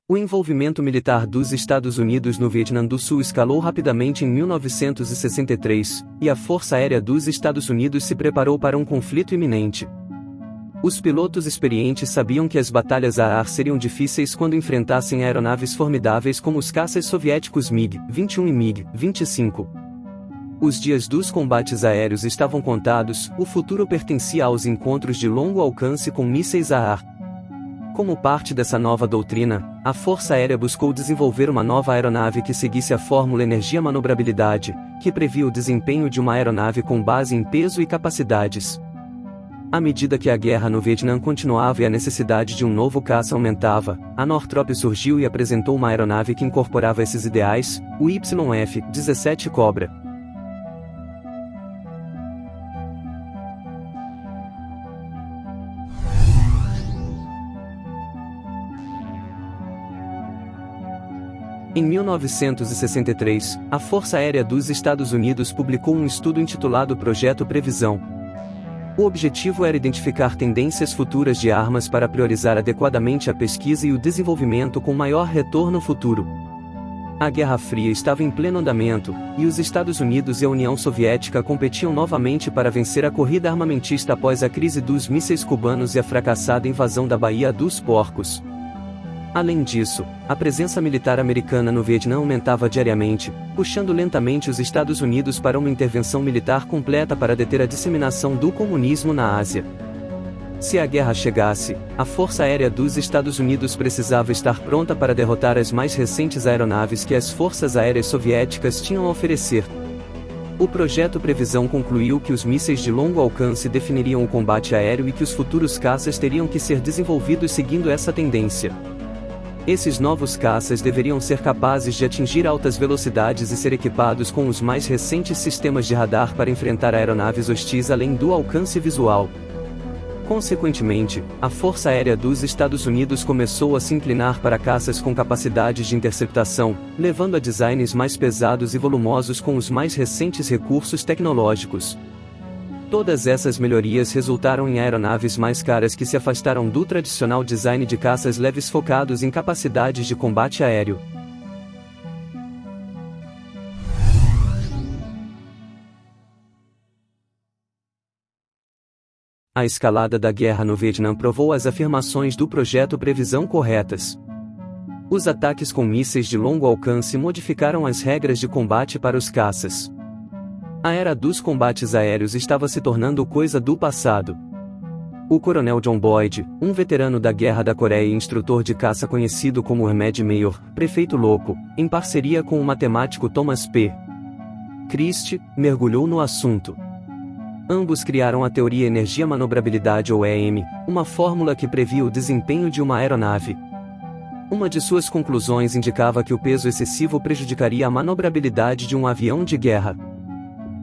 O envolvimento militar dos Estados Unidos no Vietnã do Sul escalou rapidamente em 1963, e a Força Aérea dos Estados Unidos se preparou para um conflito iminente. Os pilotos experientes sabiam que as batalhas a ar seriam difíceis quando enfrentassem aeronaves formidáveis como os caças soviéticos MiG-21 e MiG-25. Os dias dos combates aéreos estavam contados, o futuro pertencia aos encontros de longo alcance com mísseis a ar. Como parte dessa nova doutrina, a Força Aérea buscou desenvolver uma nova aeronave que seguisse a fórmula energia-manobrabilidade, que previa o desempenho de uma aeronave com base em peso e capacidades. À medida que a guerra no Vietnã continuava e a necessidade de um novo caça aumentava, a Northrop surgiu e apresentou uma aeronave que incorporava esses ideais, o YF-17 Cobra. Em 1963, a Força Aérea dos Estados Unidos publicou um estudo intitulado Projeto Previsão. O objetivo era identificar tendências futuras de armas para priorizar adequadamente a pesquisa e o desenvolvimento com maior retorno futuro. A Guerra Fria estava em pleno andamento, e os Estados Unidos e a União Soviética competiam novamente para vencer a corrida armamentista após a crise dos mísseis cubanos e a fracassada invasão da Baía dos Porcos. Além disso, a presença militar americana no Vietnã aumentava diariamente, puxando lentamente os Estados Unidos para uma intervenção militar completa para deter a disseminação do comunismo na Ásia. Se a guerra chegasse, a Força Aérea dos Estados Unidos precisava estar pronta para derrotar as mais recentes aeronaves que as forças aéreas soviéticas tinham a oferecer. O projeto Previsão concluiu que os mísseis de longo alcance definiriam o combate aéreo e que os futuros caças teriam que ser desenvolvidos seguindo essa tendência. Esses novos caças deveriam ser capazes de atingir altas velocidades e ser equipados com os mais recentes sistemas de radar para enfrentar aeronaves hostis além do alcance visual. Consequentemente, a Força Aérea dos Estados Unidos começou a se inclinar para caças com capacidades de interceptação, levando a designs mais pesados e volumosos com os mais recentes recursos tecnológicos. Todas essas melhorias resultaram em aeronaves mais caras que se afastaram do tradicional design de caças leves focados em capacidades de combate aéreo. A escalada da guerra no Vietnã provou as afirmações do projeto Previsão corretas. Os ataques com mísseis de longo alcance modificaram as regras de combate para os caças. A era dos combates aéreos estava se tornando coisa do passado. O coronel John Boyd, um veterano da Guerra da Coreia e instrutor de caça conhecido como Hermed Mayor, prefeito louco, em parceria com o matemático Thomas P. Christie, mergulhou no assunto. Ambos criaram a teoria energia-manobrabilidade ou EM, uma fórmula que previa o desempenho de uma aeronave. Uma de suas conclusões indicava que o peso excessivo prejudicaria a manobrabilidade de um avião de guerra.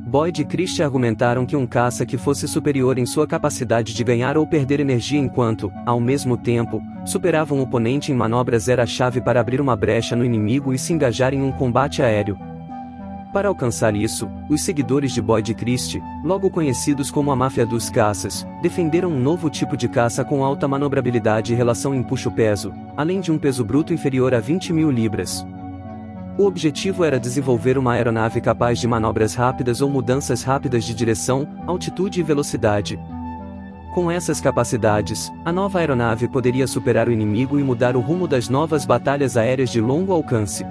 Boyd e Christie argumentaram que um caça que fosse superior em sua capacidade de ganhar ou perder energia enquanto, ao mesmo tempo, superava um oponente em manobras era a chave para abrir uma brecha no inimigo e se engajar em um combate aéreo. Para alcançar isso, os seguidores de Boyd e Christie, logo conhecidos como a máfia dos caças, defenderam um novo tipo de caça com alta manobrabilidade e relação empuxo-peso, além de um peso bruto inferior a 20.000 libras. O objetivo era desenvolver uma aeronave capaz de manobras rápidas ou mudanças rápidas de direção, altitude e velocidade. Com essas capacidades, a nova aeronave poderia superar o inimigo e mudar o rumo das novas batalhas aéreas de longo alcance.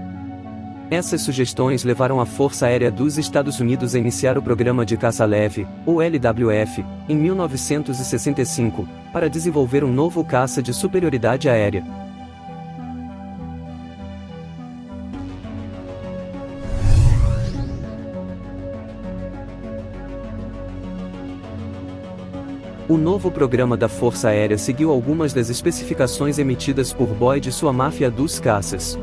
Essas sugestões levaram a Força Aérea dos Estados Unidos a iniciar o Programa de Caça Leve, ou LWF, em 1965, para desenvolver um novo caça de superioridade aérea. O novo programa da Força Aérea seguiu algumas das especificações emitidas por Boyd e sua máfia dos caças.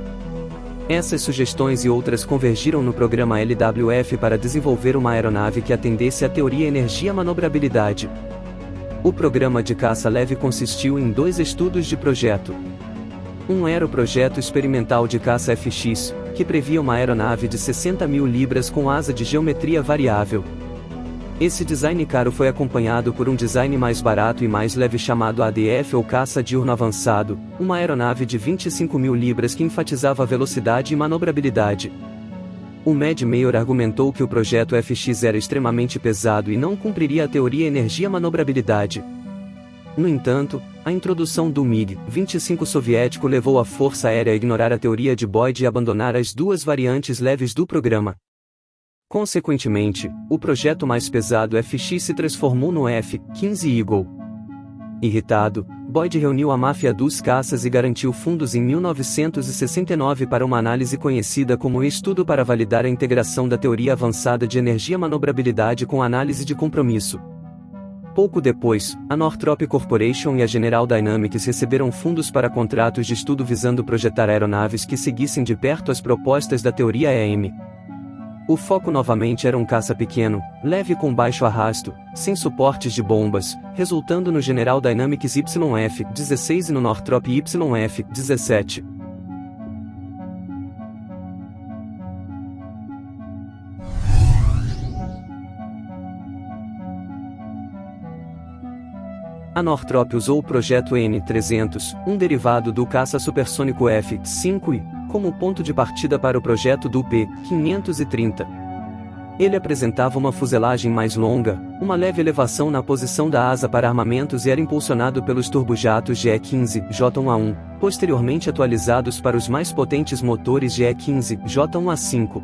Essas sugestões e outras convergiram no programa LWF para desenvolver uma aeronave que atendesse à teoria energia-manobrabilidade. O programa de caça leve consistiu em 2 estudos de projeto. Um era o projeto experimental de caça FX, que previa uma aeronave de 60.000 libras com asa de geometria variável. Esse design caro foi acompanhado por um design mais barato e mais leve chamado ADF ou Caça Diurno Avançado, uma aeronave de 25.000 libras que enfatizava a velocidade e manobrabilidade. O Mad Mayor argumentou que o projeto FX era extremamente pesado e não cumpriria a teoria energia-manobrabilidade. No entanto, a introdução do MiG-25 soviético levou a Força Aérea a ignorar a teoria de Boyd e abandonar as duas variantes leves do programa. Consequentemente, o projeto mais pesado FX se transformou no F-15 Eagle. Irritado, Boyd reuniu a máfia dos caças e garantiu fundos em 1969 para uma análise conhecida como Estudo para validar a integração da teoria avançada de energia-manobrabilidade com análise de compromisso. Pouco depois, a Northrop Corporation e a General Dynamics receberam fundos para contratos de estudo visando projetar aeronaves que seguissem de perto as propostas da teoria EM. O foco novamente era um caça pequeno, leve com baixo arrasto, sem suportes de bombas, resultando no General Dynamics YF-16 e no Northrop YF-17. A Northrop usou o projeto N-300, um derivado do caça supersônico F-5I, como ponto de partida para o projeto do P-530. Ele apresentava uma fuselagem mais longa, uma leve elevação na posição da asa para armamentos e era impulsionado pelos turbojatos GE-15 J1A1, posteriormente atualizados para os mais potentes motores GE-15 J1A5.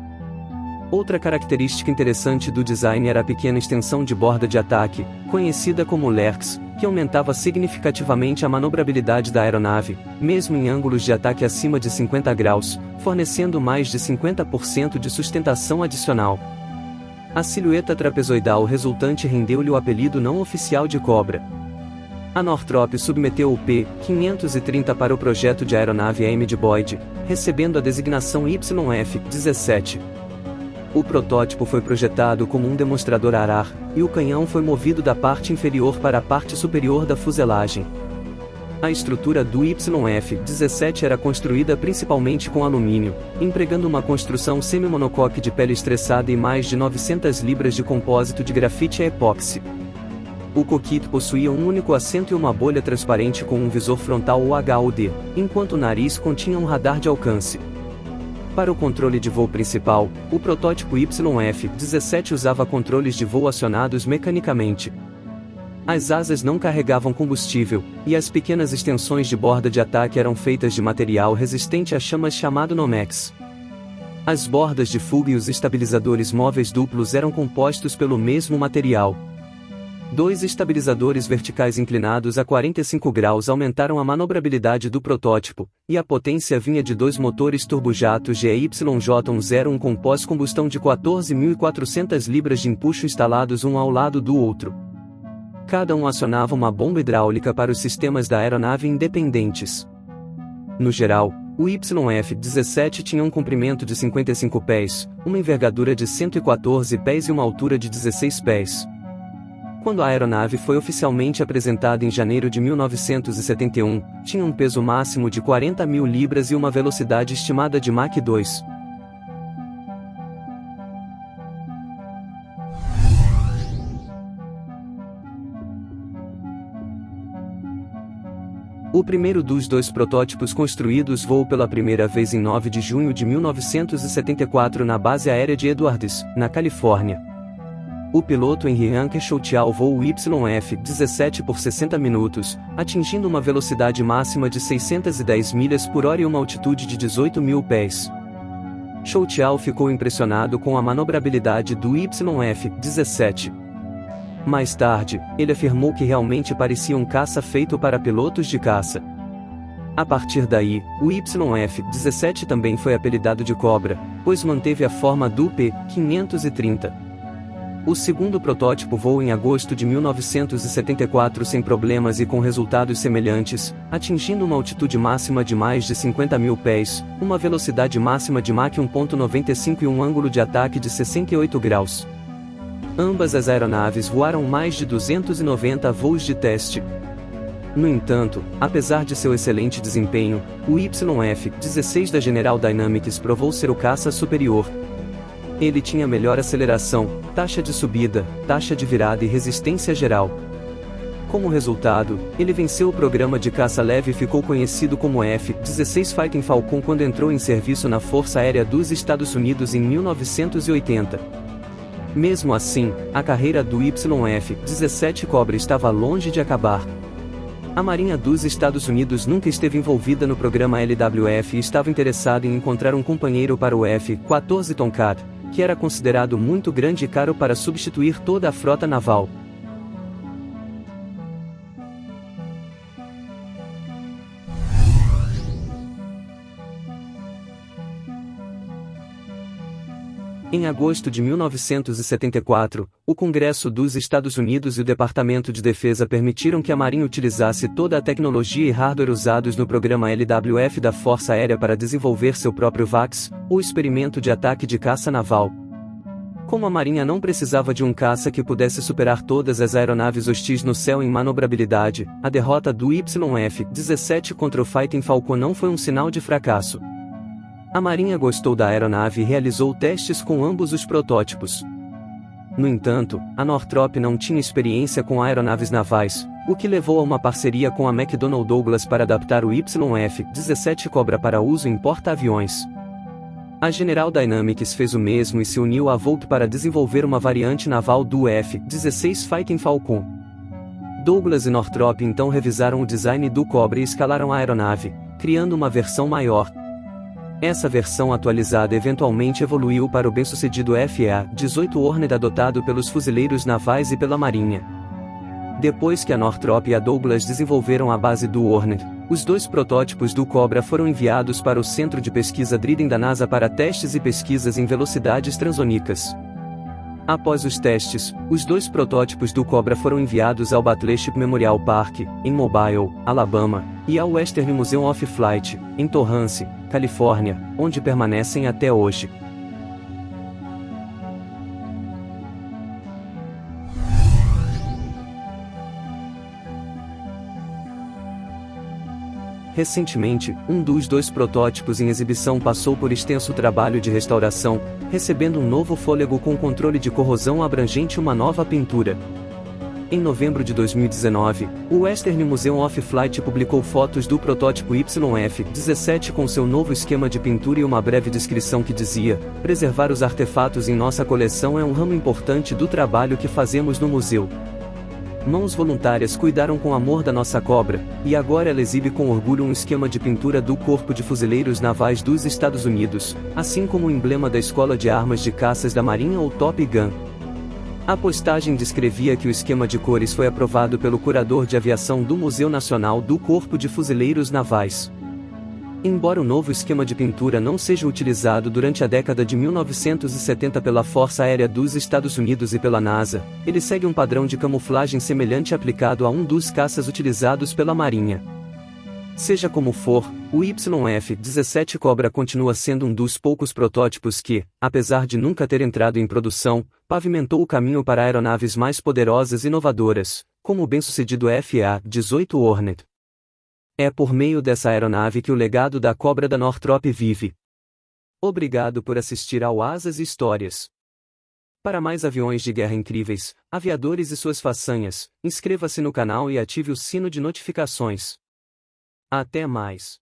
Outra característica interessante do design era a pequena extensão de borda de ataque, conhecida como LERX, que aumentava significativamente a manobrabilidade da aeronave, mesmo em ângulos de ataque acima de 50 graus, fornecendo mais de 50% de sustentação adicional. A silhueta trapezoidal resultante rendeu-lhe o apelido não oficial de Cobra. A Northrop submeteu o P-530 para o projeto de aeronave AM de Boyd, recebendo a designação YF-17. O protótipo foi projetado como um demonstrador arar, e o canhão foi movido da parte inferior para a parte superior da fuselagem. A estrutura do YF-17 era construída principalmente com alumínio, empregando uma construção semi-monocoque de pele estressada e mais de 900 libras de compósito de grafite a epóxi. O cockpit possuía um único assento e uma bolha transparente com um visor frontal ou HUD, enquanto o nariz continha um radar de alcance. Para o controle de voo principal, o protótipo YF-17 usava controles de voo acionados mecanicamente. As asas não carregavam combustível, e as pequenas extensões de borda de ataque eram feitas de material resistente a chamas chamado Nomex. As bordas de fuga e os estabilizadores móveis duplos eram compostos pelo mesmo material. Dois estabilizadores verticais inclinados a 45 graus aumentaram a manobrabilidade do protótipo, e a potência vinha de dois motores turbojatos GEYJ101 com pós-combustão de 14.400 libras de empuxo instalados um ao lado do outro. Cada um acionava uma bomba hidráulica para os sistemas da aeronave independentes. No geral, o YF-17 tinha um comprimento de 55 pés, uma envergadura de 114 pés e uma altura de 16 pés. Quando a aeronave foi oficialmente apresentada em janeiro de 1971, tinha um peso máximo de 40.000 libras e uma velocidade estimada de Mach 2. O primeiro dos dois protótipos construídos voou pela primeira vez em 9 de junho de 1974 na base aérea de Edwards, na Califórnia. O piloto Henry Anker Choutial voou o YF-17 por 60 minutos, atingindo uma velocidade máxima de 610 milhas por hora e uma altitude de 18.000 pés. Choutial ficou impressionado com a manobrabilidade do YF-17. Mais tarde, ele afirmou que realmente parecia um caça feito para pilotos de caça. A partir daí, o YF-17 também foi apelidado de Cobra, pois manteve a forma do P-530. O segundo protótipo voou em agosto de 1974 sem problemas e com resultados semelhantes, atingindo uma altitude máxima de mais de 50.000 pés, uma velocidade máxima de Mach 1.95 e um ângulo de ataque de 68 graus. Ambas as aeronaves voaram mais de 290 voos de teste. No entanto, apesar de seu excelente desempenho, o YF-16 da General Dynamics provou ser o caça superior. Ele tinha melhor aceleração, taxa de subida, taxa de virada e resistência geral. Como resultado, ele venceu o programa de caça leve e ficou conhecido como F-16 Fighting Falcon quando entrou em serviço na Força Aérea dos Estados Unidos em 1980. Mesmo assim, a carreira do YF-17 Cobra estava longe de acabar. A Marinha dos Estados Unidos nunca esteve envolvida no programa LWF e estava interessada em encontrar um companheiro para o F-14 Tomcat, que era considerado muito grande e caro para substituir toda a frota naval. Em agosto de 1974, o Congresso dos Estados Unidos e o Departamento de Defesa permitiram que a Marinha utilizasse toda a tecnologia e hardware usados no programa LWF da Força Aérea para desenvolver seu próprio VAX, ou Experimento de Ataque de Caça Naval. Como a Marinha não precisava de um caça que pudesse superar todas as aeronaves hostis no céu em manobrabilidade, a derrota do YF-17 contra o Fighting Falcon não foi um sinal de fracasso. A Marinha gostou da aeronave e realizou testes com ambos os protótipos. No entanto, a Northrop não tinha experiência com aeronaves navais, o que levou a uma parceria com a McDonnell Douglas para adaptar o YF-17 Cobra para uso em porta-aviões. A General Dynamics fez o mesmo e se uniu à Volk para desenvolver uma variante naval do F-16 Fighting Falcon. Douglas e Northrop então revisaram o design do Cobra e escalaram a aeronave, criando uma versão maior. Essa versão atualizada eventualmente evoluiu para o bem-sucedido FA-18 Hornet adotado pelos fuzileiros navais e pela Marinha. Depois que a Northrop e a Douglas desenvolveram a base do Hornet, os dois protótipos do Cobra foram enviados para o Centro de Pesquisa Dryden da NASA para testes e pesquisas em velocidades transônicas. Após os testes, os dois protótipos do Cobra foram enviados ao Battleship Memorial Park, em Mobile, Alabama, e ao Western Museum of Flight, em Torrance, Califórnia, onde permanecem até hoje. Recentemente, um dos dois protótipos em exibição passou por extenso trabalho de restauração, recebendo um novo fôlego com controle de corrosão abrangente e uma nova pintura. Em novembro de 2019, o Western Museum of Flight publicou fotos do protótipo YF-17 com seu novo esquema de pintura e uma breve descrição que dizia: "Preservar os artefatos em nossa coleção é um ramo importante do trabalho que fazemos no museu. Mãos voluntárias cuidaram com amor da nossa cobra, e agora ela exibe com orgulho um esquema de pintura do Corpo de Fuzileiros Navais dos Estados Unidos, assim como o emblema da Escola de Armas de Caças da Marinha ou Top Gun." A postagem descrevia que o esquema de cores foi aprovado pelo curador de aviação do Museu Nacional do Corpo de Fuzileiros Navais. Embora o novo esquema de pintura não seja utilizado durante a década de 1970 pela Força Aérea dos Estados Unidos e pela NASA, ele segue um padrão de camuflagem semelhante aplicado a um dos caças utilizados pela Marinha. Seja como for, o YF-17 Cobra continua sendo um dos poucos protótipos que, apesar de nunca ter entrado em produção, pavimentou o caminho para aeronaves mais poderosas e inovadoras, como o bem-sucedido FA-18 Hornet. É por meio dessa aeronave que o legado da Cobra da Northrop vive. Obrigado por assistir ao Asas e Histórias. Para mais aviões de guerra incríveis, aviadores e suas façanhas, inscreva-se no canal e ative o sino de notificações. Até mais.